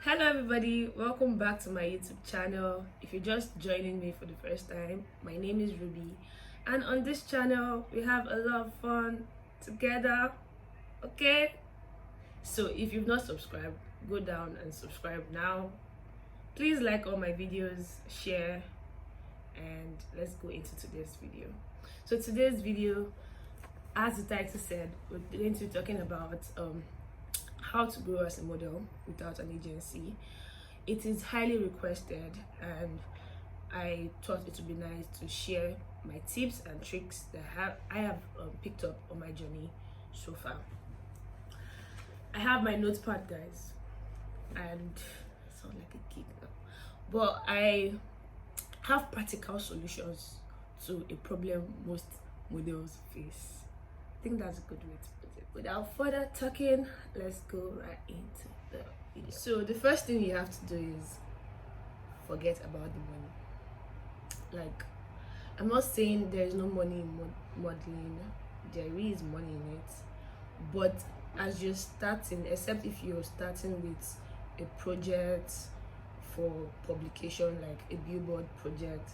Hello everybody, welcome back to my YouTube channel. If you're just joining me for the first time, my name is Ruby, and on this channel we have a lot of fun together. Okay, so if you've not subscribed, go down and subscribe now. Please like all my videos, share, and let's go into today's video. So today's video, as the title said, we're going to be talking about how to grow as a model without an agency. It is highly requested, and I thought it would be nice to share my tips and tricks that I have picked up on my journey so far. I have my notepad, guys, and I sound like a kid now, but I have practical solutions to a problem most models face. I think that's a good way to put it. Without further talking, let's go right into the video. So the first thing you have to do is forget about the money. Like, I'm not saying there is no money in modeling. There is money in it, but as you're starting, except if you're starting with a project for publication, like a billboard project,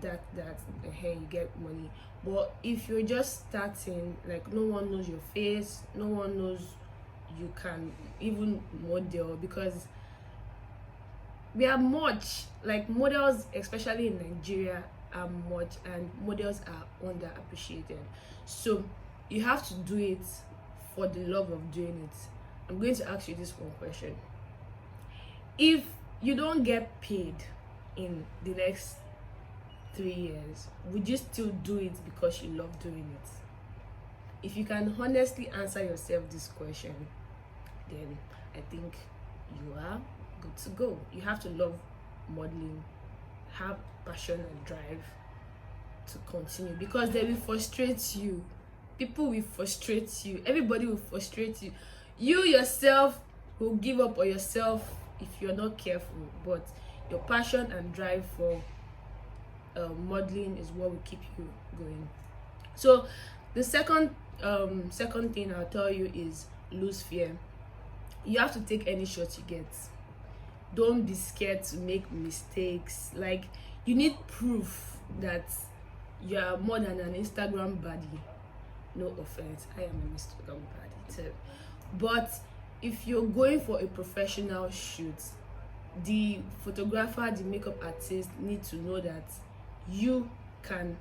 that you get money. But if you're just starting, like, no one knows your face, no one knows you can even model, because we are much, like, models, especially in Nigeria, are much, and models are underappreciated. So you have to do it for the love of doing it. I'm going to ask you this one question: if you don't get paid in the next 3 years, would you still do it because you love doing it? If you can honestly answer yourself this question, then I think you are good to go. You have to love modeling, have passion and drive to continue, because they will frustrate you. People will frustrate you. Everybody will frustrate you. You yourself will give up on yourself if you're not careful. But your passion and drive for modeling is what will keep you going. So the second thing I'll tell you is lose fear. You have to take any shot you get. Don't be scared to make mistakes. Like, you need proof that you are more than an Instagram baddie. No offense, I am an Instagram baddie too. But if you're going for a professional shoot, the photographer, the makeup artist need to know that you can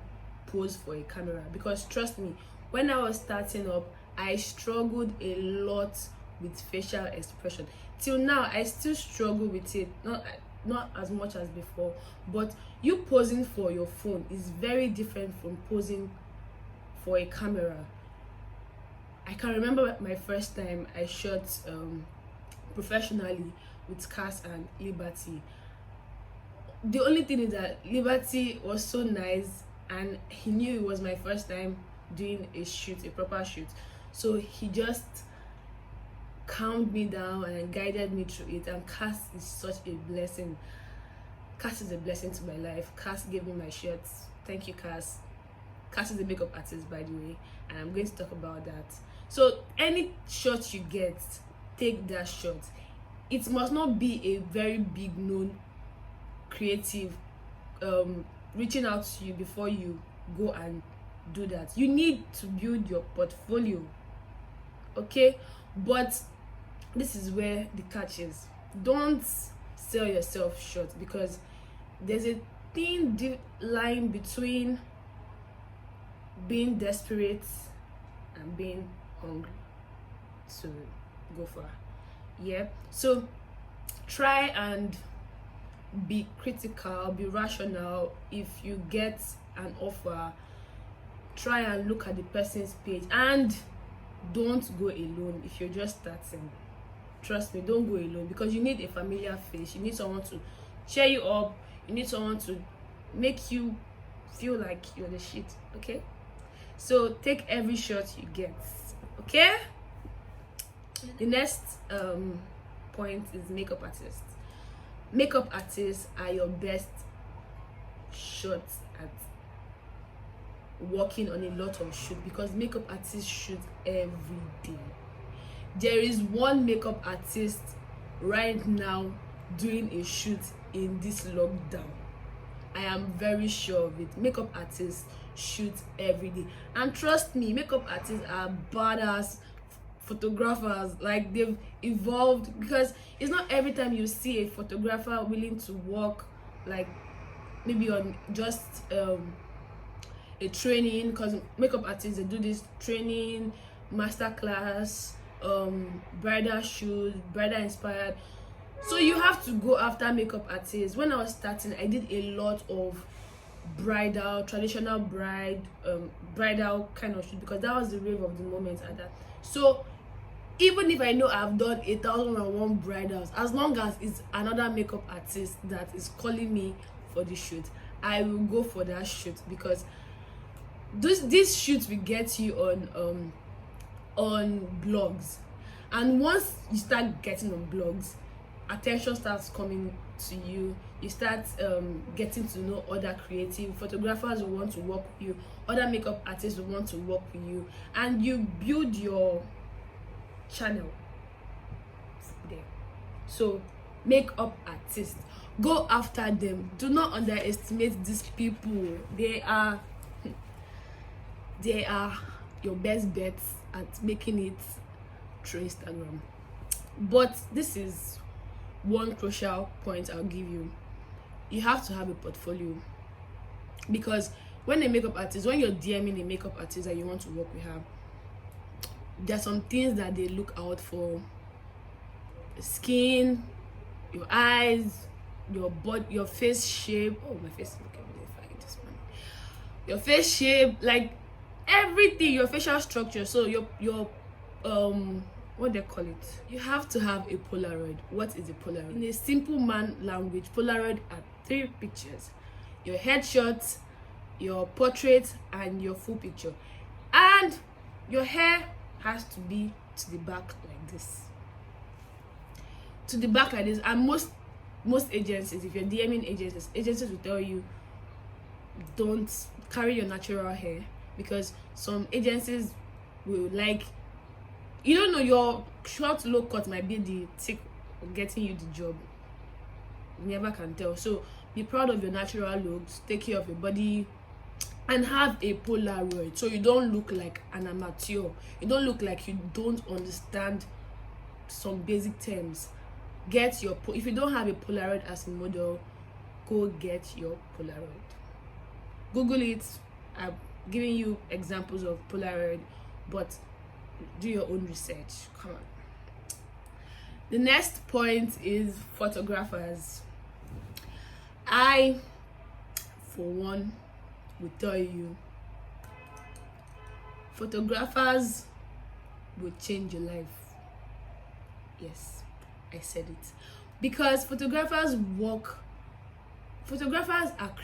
pose for a camera. Because trust me, when I was starting up, I struggled a lot with facial expression. Till now, I still struggle with it, not as much as before. But you posing for your phone is very different from posing for a camera. I can remember my first time I shot professionally with Cass and Liberty. The only thing is that Liberty was so nice, and he knew it was my first time doing a shoot, a proper shoot. So he just calmed me down and guided me through it. And Cass is such a blessing. Cass is a blessing to my life. Cass gave me my shots. Thank you, Cass. Cass is the makeup artist, by the way, and I'm going to talk about that. So any shot you get, take that shot. It must not be a very big known creative reaching out to you before you go and do that. You need to build your portfolio, okay? But this is where the catch is. Don't sell yourself short, because there's a thin line between being desperate and being hungry to go for. Yeah, so try and be critical, be rational. If you get an offer, try and look at the person's page, and don't go alone. If you're just starting, trust me, don't go alone, because you need a familiar face. You need someone to cheer you up. You need someone to make you feel like you're the shit. Okay, so take every shot you get. Okay, the next point is makeup artists. Makeup artists are your best shots at working on a lot of shoots, because makeup artists shoot every day. There is one makeup artist right now doing a shoot in this lockdown. I am very sure of it. Makeup artists shoot every day, and trust me, makeup artists are badass photographers. Like, they've evolved, because it's not every time you see a photographer willing to work like maybe on just a training, because makeup artists, they do this training, master class, bridal shoot, bridal inspired. So you have to go after makeup artists. When I was starting, I did a lot of bridal, traditional bridal kind of shoot, because that was the rave of the moment at that. So even if I know I've done 1,001 bridals, as long as it's another makeup artist that is calling me for the shoot, I will go for that shoot, because this shoot will get you on blogs, and once you start getting on blogs, attention starts coming to you. You start getting to know other creative photographers who want to work with you, other makeup artists who want to work with you, and you build your channel there. So makeup artists, go after them. Do not underestimate these people. They are your best bets at making it through Instagram. But this is one crucial point I'll give you. You have to have a portfolio, because when you're DMing a makeup artist that you want to work with her, there's some things that they look out for: the skin, your eyes, your body, your face shape. Oh, my face is looking really fine this morning. Your face shape, like everything, your facial structure. So your what they call it, you have to have a Polaroid. What is a Polaroid? In a simple man language, Polaroid are 3 pictures: your headshot, your portrait, and your full picture. And your hair has to be to the back like this, and most agencies, if you're DMing agencies will tell you, don't carry your natural hair, because some agencies will like, you don't know, your short low cut might be the tick of getting you the job. You never can tell. So be proud of your natural looks, take care of your body, and have a Polaroid, so you don't look like an amateur. You don't look like you don't understand some basic terms. Get your if you don't have a Polaroid as a model, go get your Polaroid. Google it. I'm giving you examples of Polaroid, but do your own research. Come on. The next point is photographers. I, for one, will tell you, photographers will change your life. Yes, I said it. Because photographers are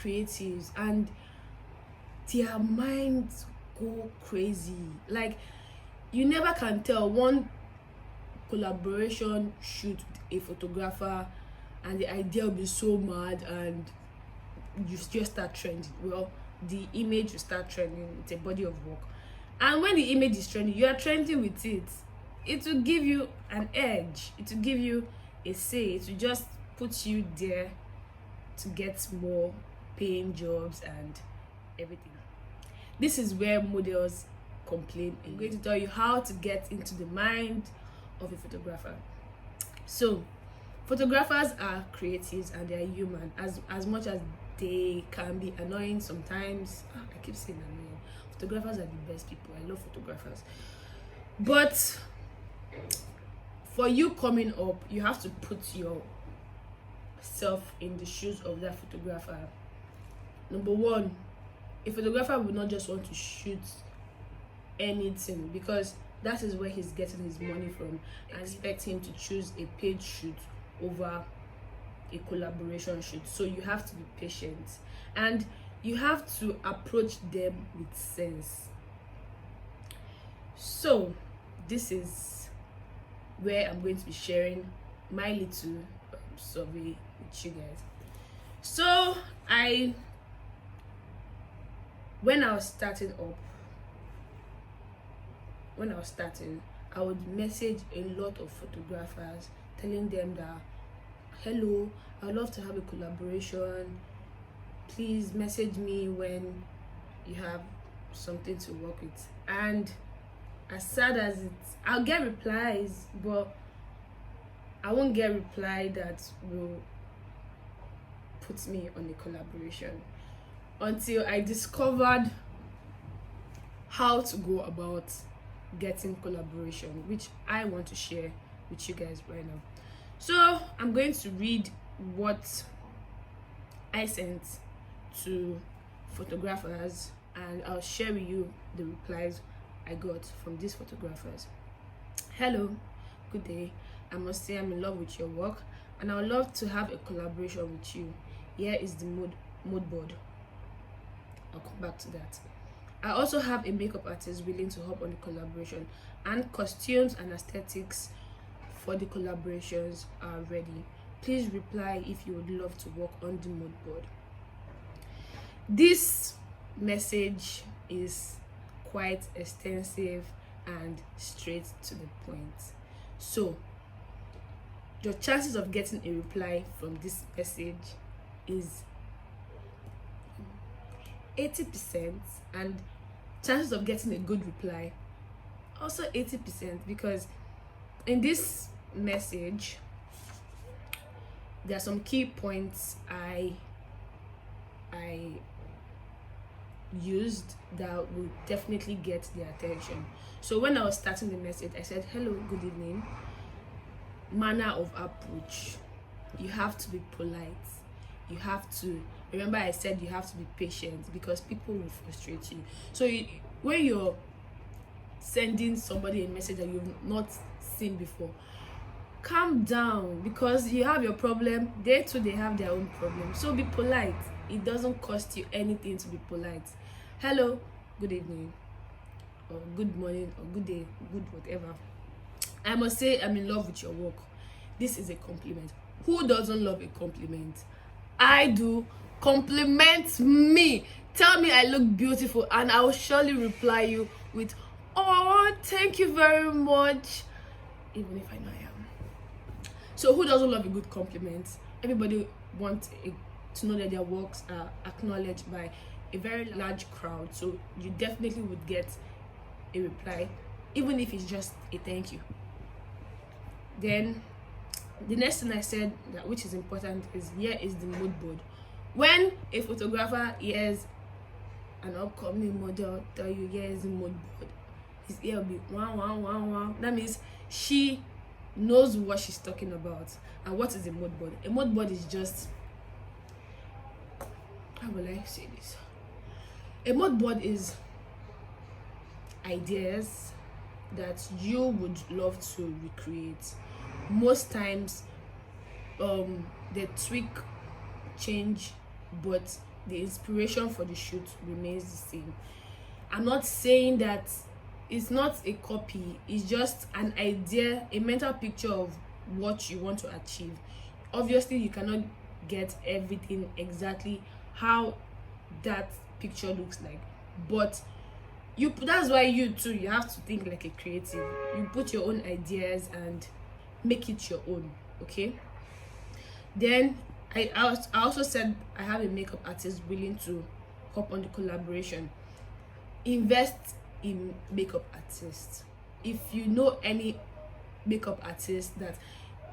creatives, and their minds go crazy. Like, you never can tell. One collaboration shoot with a photographer, and the idea will be so mad, and you just start trending. Well, the image will start trending. It's a body of work, and when the image is trending, you are trending with it. It will give you an edge. It will give you a say. It will just put you there to get more paying jobs and everything. This is where models complain. I'm going to tell you how to get into the mind of a photographer. So photographers are creatives, and they are human. As much as they can be annoying sometimes, I keep saying annoying, photographers are the best people. I love photographers. But for you coming up, you have to put yourself in the shoes of that photographer. Number one, a photographer will not just want to shoot anything, because that is where he's getting his money from. I expect him to choose a paid shoot over a collaboration shoot. So you have to be patient, and you have to approach them with sense. So this is where I'm going to be sharing my little survey with you guys. So when I was starting, I would message a lot of photographers telling them that, hello, I would love to have a collaboration. Please message me when you have something to work with. And as sad as it's, I'll get replies, but I won't get reply that will put me on a collaboration until I discovered how to go about getting collaboration, which I want to share with you guys right now. So I'm going to read what I sent to photographers, and I'll share with you the replies I got from these photographers. Hello, good day. I must say I'm in love with your work and I would love to have a collaboration with you. Here is the mood board. I'll come back to that. I also have a makeup artist willing to help on the collaboration, and costumes and aesthetics for the collaborations are ready. Please reply if you would love to work on the mood board. This message is quite extensive and straight to the point. So your chances of getting a reply from this message is 80%, and chances of getting a good reply also 80%, because in this message there are some key points I used that will definitely get their attention. So when I was starting the message, I said, hello, good evening. Manner of approach: you have to be polite. You have to remember, I said you have to be patient, because people will frustrate you. So when you're sending somebody a message that you've not seen before, calm down, because you have your problem, they too, they have their own problem. So be polite. It doesn't cost you anything to be polite. Hello, good evening, or good morning, or good day, good whatever. I must say I'm in love with your work. This is a compliment. Who doesn't love a compliment? I do. Compliment me. Tell me I look beautiful, and I will surely reply you with, oh, thank you very much, even if I know I am. So who doesn't love a good compliment? Everybody wants to know that their works are acknowledged by a very large crowd. So you definitely would get a reply, even if it's just a thank you. Then the next thing I said, that which is important, is here is the mood board. When a photographer hears an upcoming model tell you here is the mood board, his ear will be wow. That means she knows what she's talking about. And what is a mood board? A mood board is just, how will I say this? A mood board is ideas that you would love to recreate. Most times the tweak change, but the inspiration for the shoot remains the same. I'm not saying that it's not a copy, it's just an idea, a mental picture of what you want to achieve. Obviously you cannot get everything exactly how that picture looks like, but that's why you have to think like a creative. You put your own ideas and make it your own. Okay, then I also said I have a makeup artist willing to hop on the collaboration. Invest in makeup artists. If you know any makeup artists that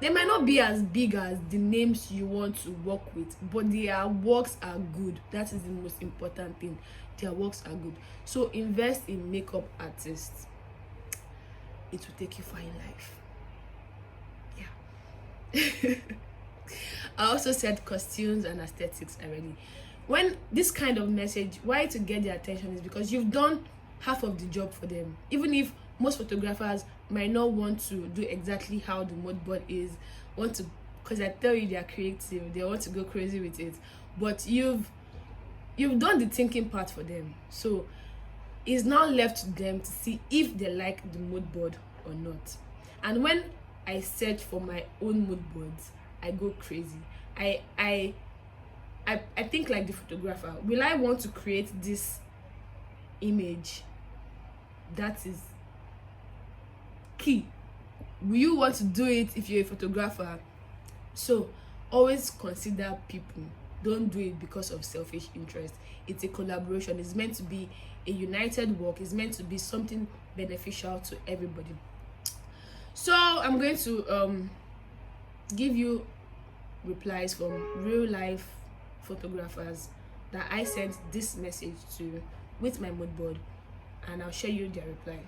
they might not be as big as the names you want to work with, but their works are good. That is the most important thing. Their works are good. So invest in makeup artists. It will take you far in life. Yeah. I also said costumes and aesthetics already. When this kind of message, why to get their attention is because you've done half of the job for them. Even if most photographers might not want to do exactly how the mood board is, because I tell you they are creative, they want to go crazy with it, but you've done the thinking part for them. So it's now left to them to see if they like the mood board or not. And when I search for my own mood boards, I go crazy. I think like the photographer. Will I want to create this image? That is key. will you want to do it if you're a photographer? So always consider people. Don't do it because of selfish interest. It's a collaboration. It's meant to be a united work. It's meant to be something beneficial to everybody. So I'm going to give you replies from real life photographers that I sent this message to with my mood board, and I'll share you their reply.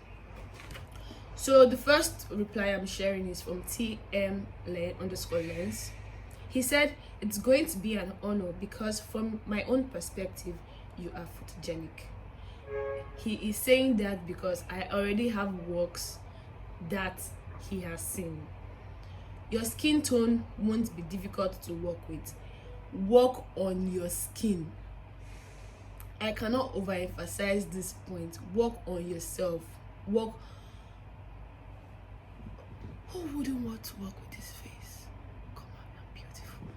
So the first reply I'm sharing is from TM_lens. He said, it's going to be an honor because from my own perspective, you are photogenic. He is saying that because I already have works that he has seen. Your skin tone won't be difficult to work with. Work on your skin. I cannot overemphasize this point. Work on yourself. Work. Who wouldn't want to work with this face? Come on, I'm beautiful.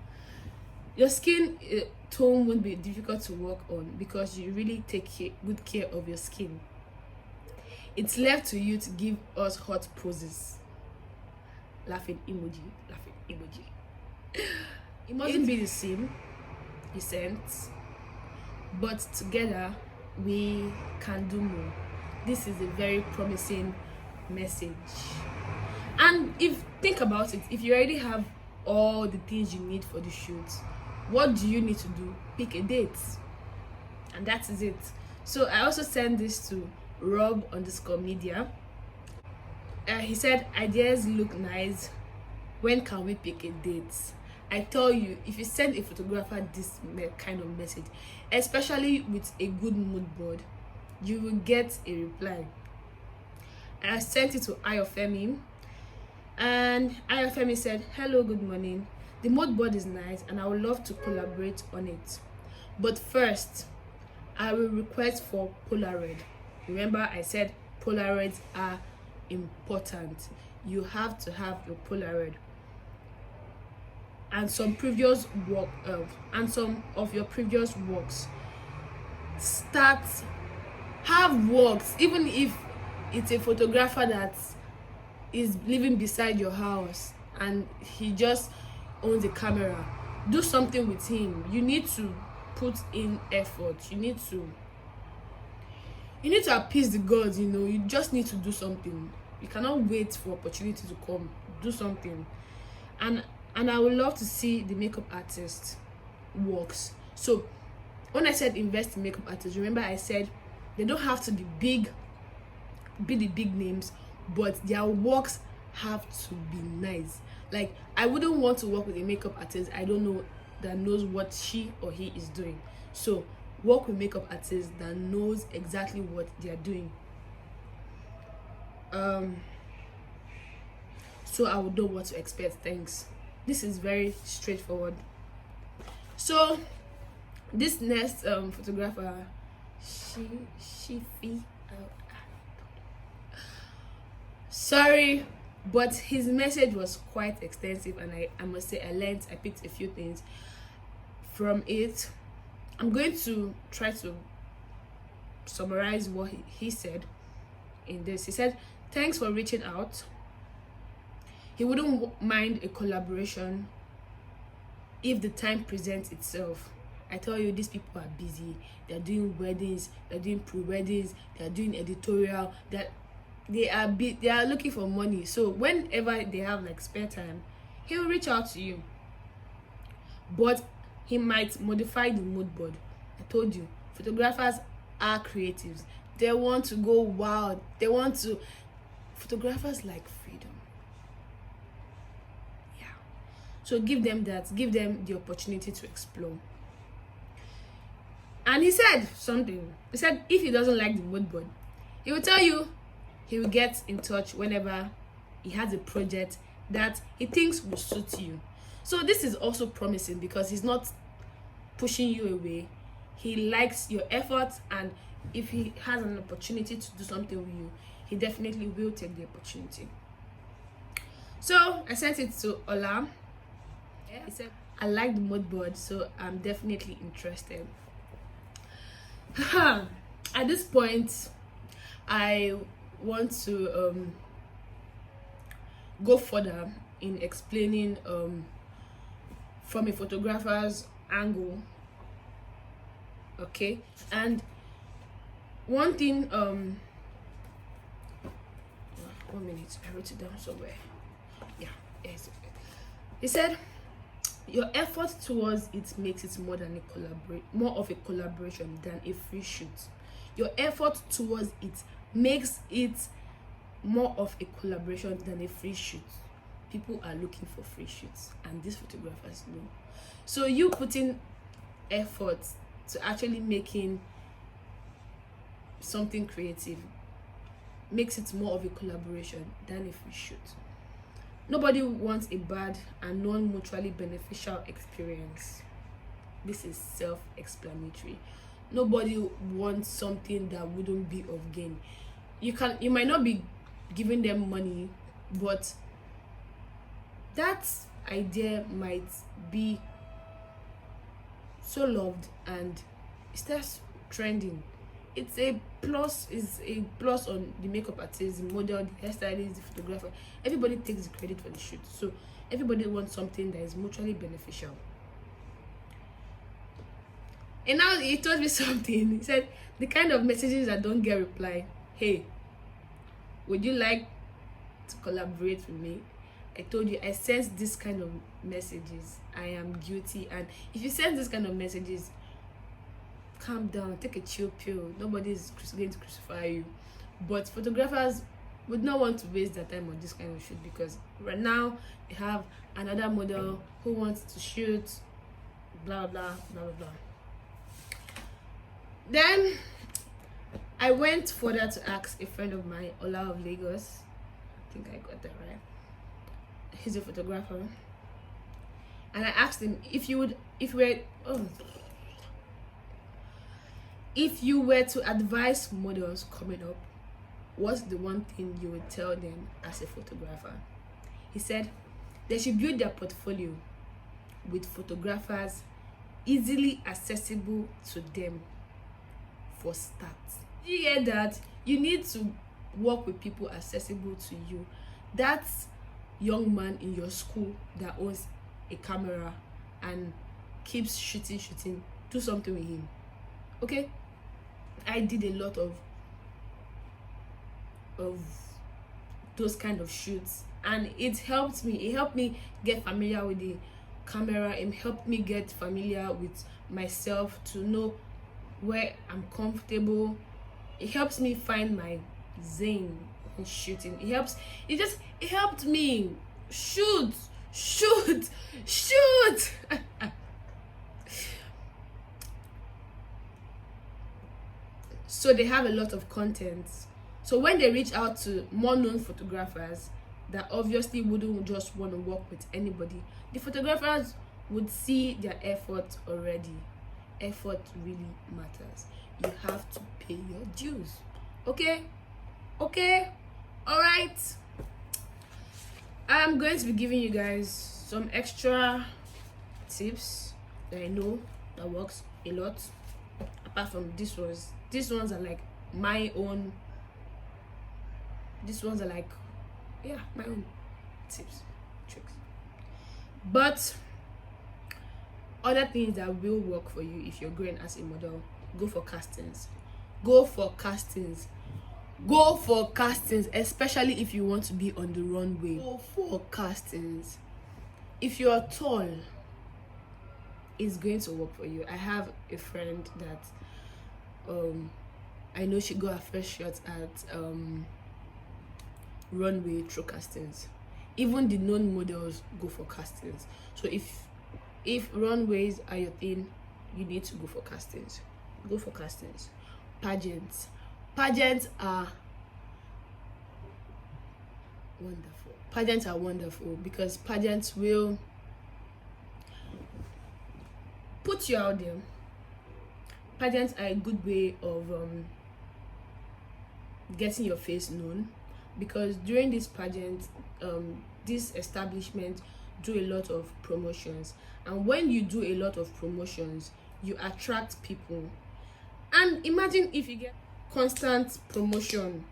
Your skin tone won't be difficult to work on because you really take good care of your skin. It's left to you to give us hot poses. Laughing emoji, laughing emoji. It mustn't be the same, he sent, but together we can do more. This is a very promising message. And if think about it, if you already have all the things you need for the shoot, what do you need to do? Pick a date, and that is it. So I also sent this to Rob_media. He said, ideas look nice. When can we pick a date? I tell you, if you send a photographer this kind of message, especially with a good mood board, you will get a reply. I sent it to Ayofemi, and Ayofemi said, hello, good morning. The mood board is nice and I would love to collaborate on it. But first, I will request for Polaroid. Remember, I said Polaroids are important. You have to have your Polaroid. And some previous work, and some of your previous works. Have works, even if it's a photographer that is living beside your house and he just owns a camera. Do something with him. You need to put in effort. You need to appease the gods. You just need to do something. You cannot wait for opportunity to come. Do something. And I would love to see the makeup artist works. So when I said invest in makeup artists, remember I said they don't have to be the big names, but their works have to be nice. Like, I wouldn't want to work with a makeup artist I don't know that knows what she or he is doing. So work with makeup artists that knows exactly what they are doing. So I would know what to expect. Thanks. This is very straightforward. So this next photographer, sorry, but his message was quite extensive, and I must say I picked a few things from it. I'm going to try to summarize what he said in this. He said, thanks for reaching out. He wouldn't mind a collaboration if the time presents itself. I tell you, these people are busy. They're doing weddings, they're doing pre-weddings, they're doing editorial, they are looking for money. So whenever they have like spare time, he'll reach out to you. But he might modify the mood board. I told you, photographers are creatives. They want to go wild. Photographers like freedom. Yeah. So give them that. Give them the opportunity to explore. And he said something. He said if he doesn't like the mood board, he will tell you. He will get in touch whenever he has a project that he thinks will suit you. So this is also promising because he's not pushing you away. He likes your efforts, and if he has an opportunity to do something with you, he definitely will take the opportunity. So I sent it to Ola. He said, I like the mood board, so I'm definitely interested. At this point, I want to go further in explaining from a photographer's angle. Okay, and one thing, 1 minute, I wrote it down somewhere. Yeah, yes. He said your effort towards it makes it more of a collaboration than a free shoot. Your effort towards it makes it more of a collaboration than a free shoot. People are looking for free shoots, and these photographers know. So you putting effort to actually making something creative makes it more of a collaboration than a free shoot. Nobody wants a bad and non-mutually beneficial experience. This is self-explanatory. Nobody wants something that wouldn't be of gain. You might not be giving them money, but that idea might be so loved and it starts trending. It's a plus on the makeup artist, the model, the hairstylist, the photographer. Everybody takes the credit for the shoot. So everybody wants something that is mutually beneficial. And now he told me something. He said the kind of messages that don't get reply. Hey, would you like to collaborate with me? I told you I sense this kind of messages. I am guilty, and if you send this kind of messages, calm down, take a chill pill. Nobody is going to crucify you. But photographers would not want to waste their time on this kind of shoot, because right now they have another model who wants to shoot blah blah blah blah blah. Then I went further to ask a friend of mine, Ola of Lagos. I think I got that right. He's a photographer, and I asked him if you were to advise models coming up, what's the one thing you would tell them as a photographer? He said they should build their portfolio with photographers easily accessible to them for start. You hear that? You need to work with people accessible to you. That's young man in your school that owns a camera and keeps shooting, do something with him. Okay, I did a lot of those kind of shoots, and it helped me get familiar with the camera. It helped me get familiar with myself, to know where I'm comfortable. It helps me find my zen in shooting. It helped me shoot. So they have a lot of content. So when they reach out to more known photographers that obviously wouldn't just want to work with anybody, the photographers would see their effort already. Effort really matters. You have to pay your dues. Okay, all right. I'm going to be giving you guys some extra tips that I know that works a lot, apart from these ones are like my own. These ones are like, yeah, my own tips, tricks. But other things that will work for you if you're going as a model: go for castings, especially if you want to be on the runway. Go for castings. If you're tall, it's going to work for you. I have a friend that I know she got her first shot at runway through castings. Even the known models go for castings. So if runways are your thing, you need to go for castings. Pageants are wonderful because pageants will put you out there. Pageants are a good way of getting your face known, because during this pageant, this establishment do a lot of promotions, and when you do a lot of promotions, you attract people. And imagine if you get constant promotion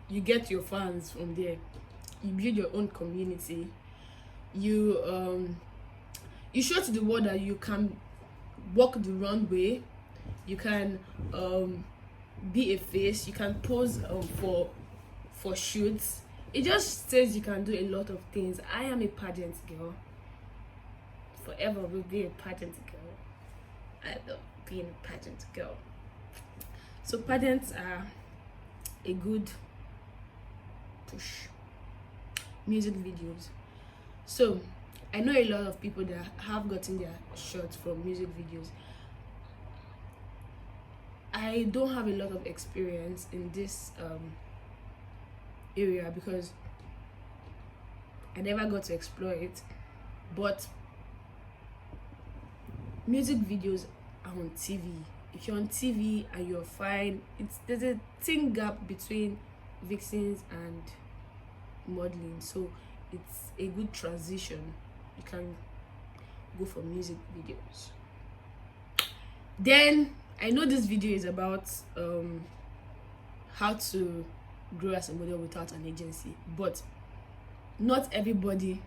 you get your fans from there. You build your own community. You show to the world that you can walk the runway. You can be a face. You can pose for shoots. It just says you can do a lot of things. I am a pageant girl. Forever will be a pageant girl. I love being a pageant girl. So pageants are a good push. Music videos. So I know a lot of people that have gotten their shots from music videos. I don't have a lot of experience in this area because I never got to explore it, but music videos are on TV. If you're on TV and you're fine, there's a thin gap between vixens and modeling, so it's a good transition. You can go for music videos. Then I know this video is about how to grow as a model without an agency, but not everybody,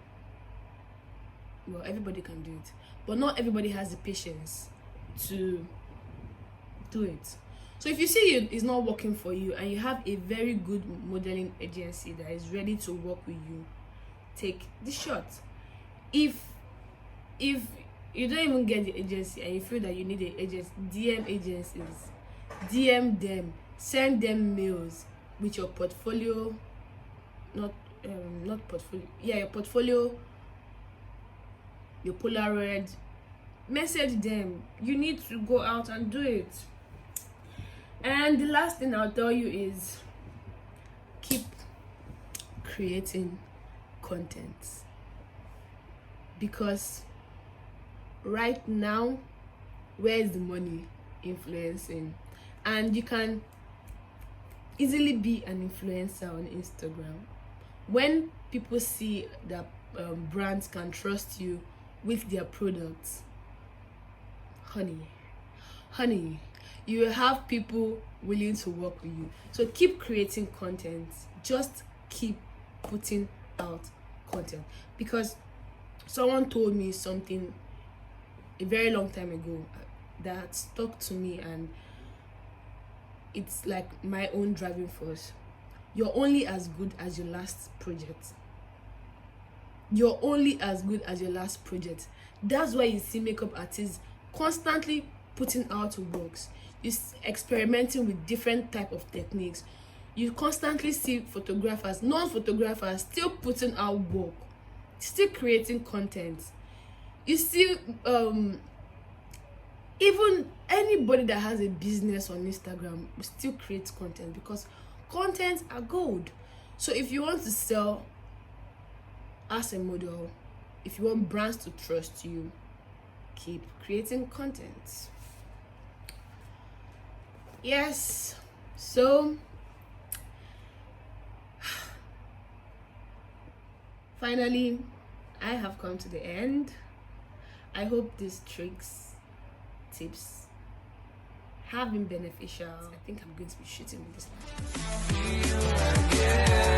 well, everybody can do it, but not everybody has the patience to do it. So if you see it's not working for you and you have a very good modeling agency that is ready to work with you, take the shot. If you don't even get the agency and you feel that you need an agency, DM agencies, DM them, send them mails with your portfolio, your portfolio, your Polaroid. Message them. You need to go out and do it. And the last thing I'll tell you is keep creating content, because right now, where is the money? Influencing. And you can easily be an influencer on Instagram. When people see that brands can trust you with their products, honey, you will have people willing to work with you. So keep creating content. Just keep putting out content, because someone told me something a very long time ago that stuck to me, and it's like my own driving force. You're only as good as your last project. You're only as good as your last project. That's why you see makeup artists constantly putting out works. You're experimenting with different type of techniques. You constantly see photographers, non-photographers, still putting out work, still creating content. You see even anybody that has a business on Instagram will still create content, because content are gold. So if you want to sell as a model, if you want brands to trust you, keep creating content. Yes, so finally I have come to the end. I hope these tips have been beneficial. I think I'm going to be shooting with this now.